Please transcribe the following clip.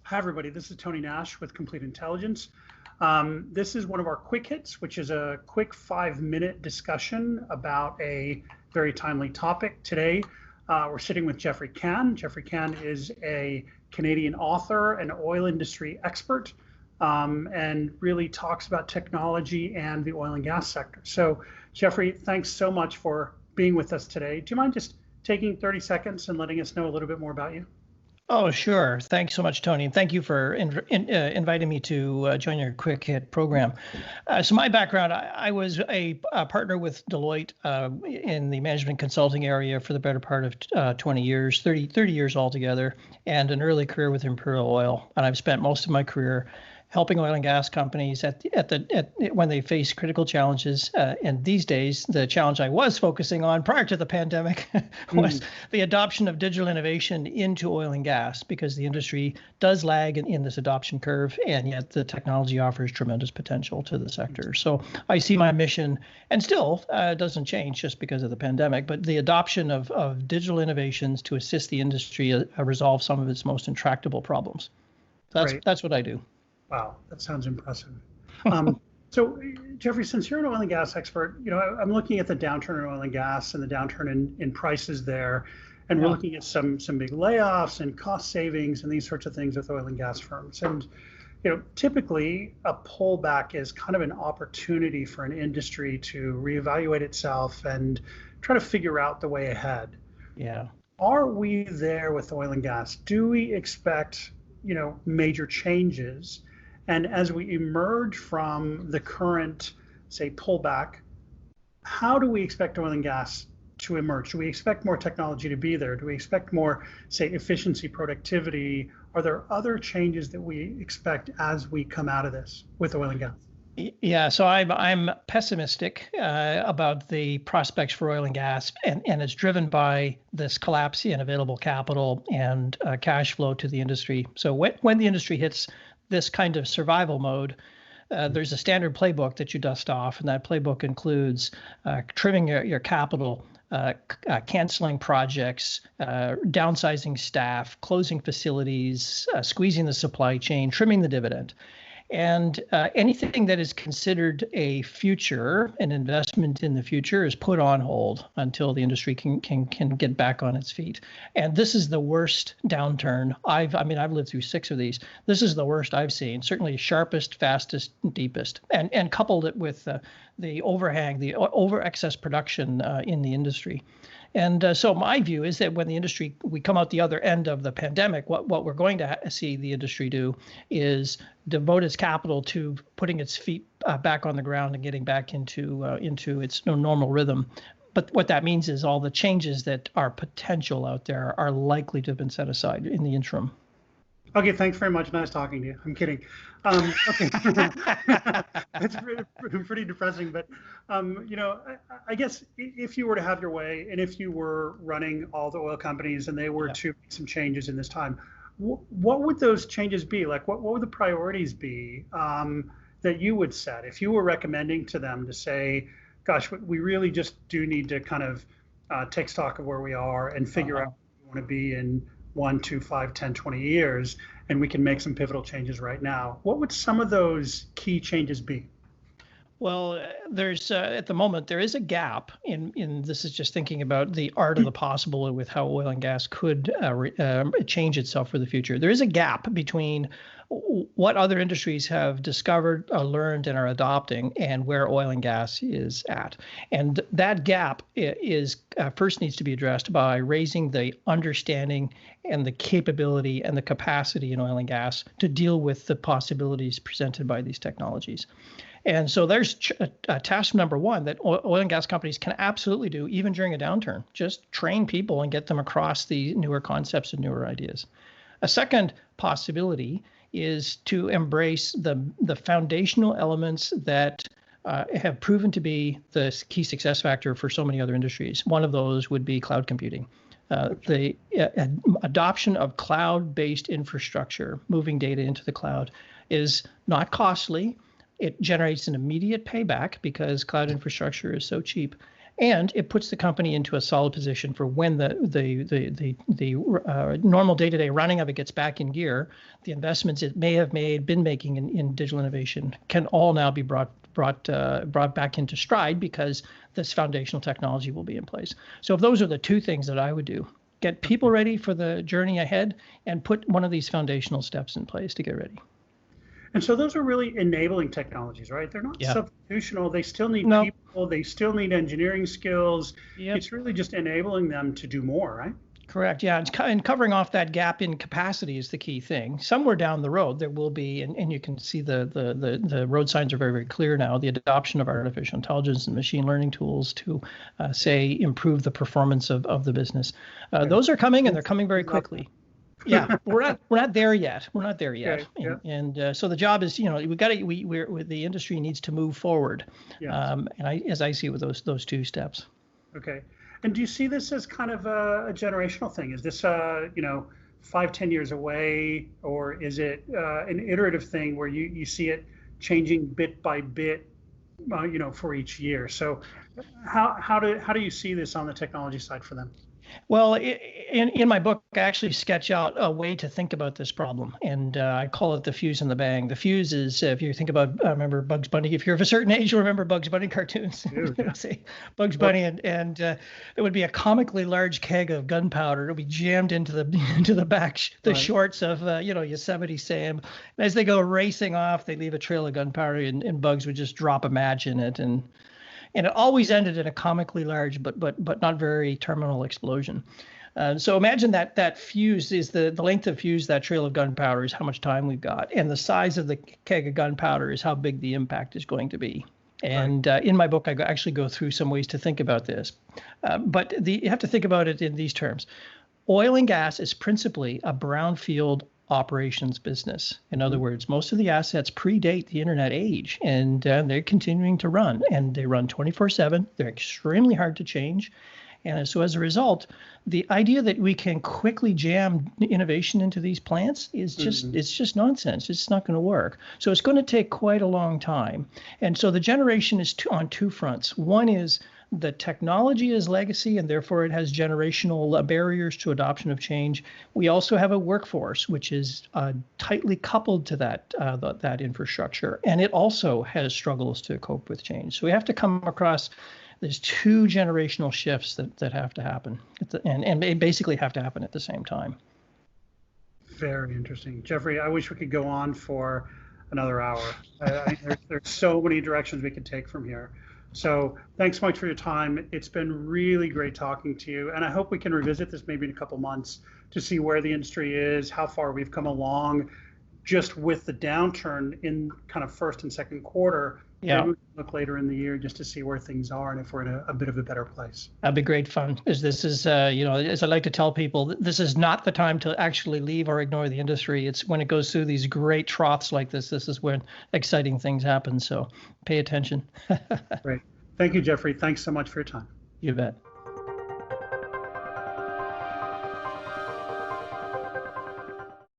Hi, everybody. This is Tony Nash with Complete Intelligence. This is one of our quick hits, which is a quick 5-minute discussion about a very timely topic. Today, we're sitting with Geoffrey Cann. Geoffrey Cann is a Canadian author and oil industry expert, and really talks about technology and the oil and gas sector. So, Geoffrey, thanks so much for being with us today. Do you mind just taking 30 seconds and letting us know a little bit more about you? Oh, sure. Thanks so much, Tony. And thank you for inviting me to join your Quick Hit program. So my background, I was a partner with Deloitte in the management consulting area for the better part of 20 years, 30 years altogether, and an early career with Imperial Oil. And I've spent most of my career helping oil and gas companies when they face critical challenges. And these days, the challenge I was focusing on prior to the pandemic was the adoption of digital innovation into oil and gas, because the industry does lag in this adoption curve, and yet the technology offers tremendous potential to the sector. So I see my mission, and still doesn't change just because of the pandemic, but the adoption of digital innovations to assist the industry resolve some of its most intractable problems. That's what I do. Wow, that sounds impressive. So, Geoffrey, since you're an oil and gas expert, I'm looking at the downturn in oil and gas and the downturn in prices there, and we're looking at some big layoffs and cost savings and these sorts of things with oil and gas firms. And typically a pullback is kind of an opportunity for an industry to reevaluate itself and try to figure out the way ahead. Yeah. Are we there with oil and gas? Do we expect major changes? And as we emerge from the current, say, pullback, how do we expect oil and gas to emerge? Do we expect more technology to be there? Do we expect more, say, efficiency, productivity? Are there other changes that we expect as we come out of this with oil and gas? Yeah, so I'm pessimistic about the prospects for oil and gas, and it's driven by this collapse in available capital and cash flow to the industry. So when the industry hits this kind of survival mode, there's a standard playbook that you dust off, and that playbook includes trimming your capital, canceling projects, downsizing staff, closing facilities, squeezing the supply chain, trimming the dividend. And anything that is considered a future, an investment in the future, is put on hold until the industry can get back on its feet. And this is the worst downturn. I've lived through 6 of these. This is the worst I've seen. Certainly sharpest, fastest, deepest, and coupled it with the overhang, the over excess production in the industry. And so my view is that when we come out the other end of the pandemic, what we're going to see the industry do is devote its capital to putting its feet back on the ground and getting back into its normal rhythm. But what that means is all the changes that are potential out there are likely to have been set aside in the interim. Okay, thanks very much. Nice talking to you. I'm kidding. Okay, it's pretty depressing, but I guess if you were to have your way, and if you were running all the oil companies and they were to make some changes in this time, what would those changes be? Like, what would the priorities be that you would set if you were recommending to them to say, gosh, we really just do need to kind of take stock of where we are and figure out where we want to be in 1, 2, 5, 10, 20 years, and we can make some pivotal changes right now. What would some of those key changes be? Well, there's at the moment there is a gap in this is just thinking about the art of the possible with how oil and gas could change itself for the future. There is a gap between what other industries have discovered, learned, and are adopting, and where oil and gas is at. And that gap is first needs to be addressed by raising the understanding and the capability and the capacity in oil and gas to deal with the possibilities presented by these technologies. And so there's task number one that oil and gas companies can absolutely do, even during a downturn. Just train people and get them across the newer concepts and newer ideas. A second possibility is to embrace the foundational elements that have proven to be the key success factor for so many other industries. One of those would be cloud computing. The adoption of cloud-based infrastructure, moving data into the cloud, is not costly. It generates an immediate payback because cloud infrastructure is so cheap. and it puts the company into a solid position for when the normal day-to-day running of it gets back in gear. The investments it may have been making in digital innovation can all now be brought back into stride because this foundational technology will be in place. So those are the two things that I would do: get people ready for the journey ahead, and put one of these foundational steps in place to get ready. And so those are really enabling technologies, right? They're not substitutional. They still need people. They still need engineering skills. Yep. It's really just enabling them to do more, right? Correct. Yeah. And covering off that gap in capacity is the key thing. Somewhere down the road, there will be, and you can see the road signs are very, very clear now, the adoption of artificial intelligence and machine learning tools to, say, improve the performance of the business. Those are coming, and they're coming very quickly. Yeah, we're not there yet. We're not there yet. Okay, yeah. And so the job is, the industry needs to move forward. Yeah. As I see with those two steps. Okay. And do you see this as kind of a generational thing? Is this 5-10 years away, or is it an iterative thing where you see it changing bit by bit, for each year? So how do you see this on the technology side for them? Well, in my book, I actually sketch out a way to think about this problem, and I call it the fuse and the bang. The fuse is, if you think about, remember Bugs Bunny. If you're of a certain age, you'll remember Bugs Bunny cartoons. Say Bugs Bunny, and there would be a comically large keg of gunpowder. It'll be jammed into the back, shorts of Yosemite Sam. And as they go racing off, they leave a trail of gunpowder, and Bugs would just drop a match in it, and it always ended in a comically large but not very terminal explosion. So imagine that fuse is the length of fuse, that trail of gunpowder is how much time we've got, and the size of the keg of gunpowder is how big the impact is going to be. And in my book, I actually go through some ways to think about this. But you have to think about it in these terms. Oil and gas is principally a brownfield operations business. In other words, most of the assets predate the internet age, and they're continuing to run, and they run 24/7. They're extremely hard to change. And so as a result, the idea that we can quickly jam innovation into these plants is it's just nonsense. It's not going to work. So it's going to take quite a long time. And so the generation is on two fronts. One is the technology is legacy, and therefore it has generational barriers to adoption of change. We also have a workforce which is tightly coupled to that infrastructure, and it also has struggles to cope with change. So we have to come across there's two generational shifts that have to happen, and they basically have to happen at the same time. Very interesting, Geoffrey. I wish we could go on for another hour. There's so many directions we could take from here. So thanks so much for your time. It's been really great talking to you. And I hope we can revisit this maybe in a couple months to see where the industry is, how far we've come along just with the downturn in kind of first and second quarter. Yeah. Maybe we can look later in the year just to see where things are and if we're in a bit of a better place. That'd be great fun. This is, as I like to tell people, this is not the time to actually leave or ignore the industry. It's when it goes through these great troughs like this is when exciting things happen. So pay attention. Great. Thank you, Geoffrey. Thanks so much for your time. You bet.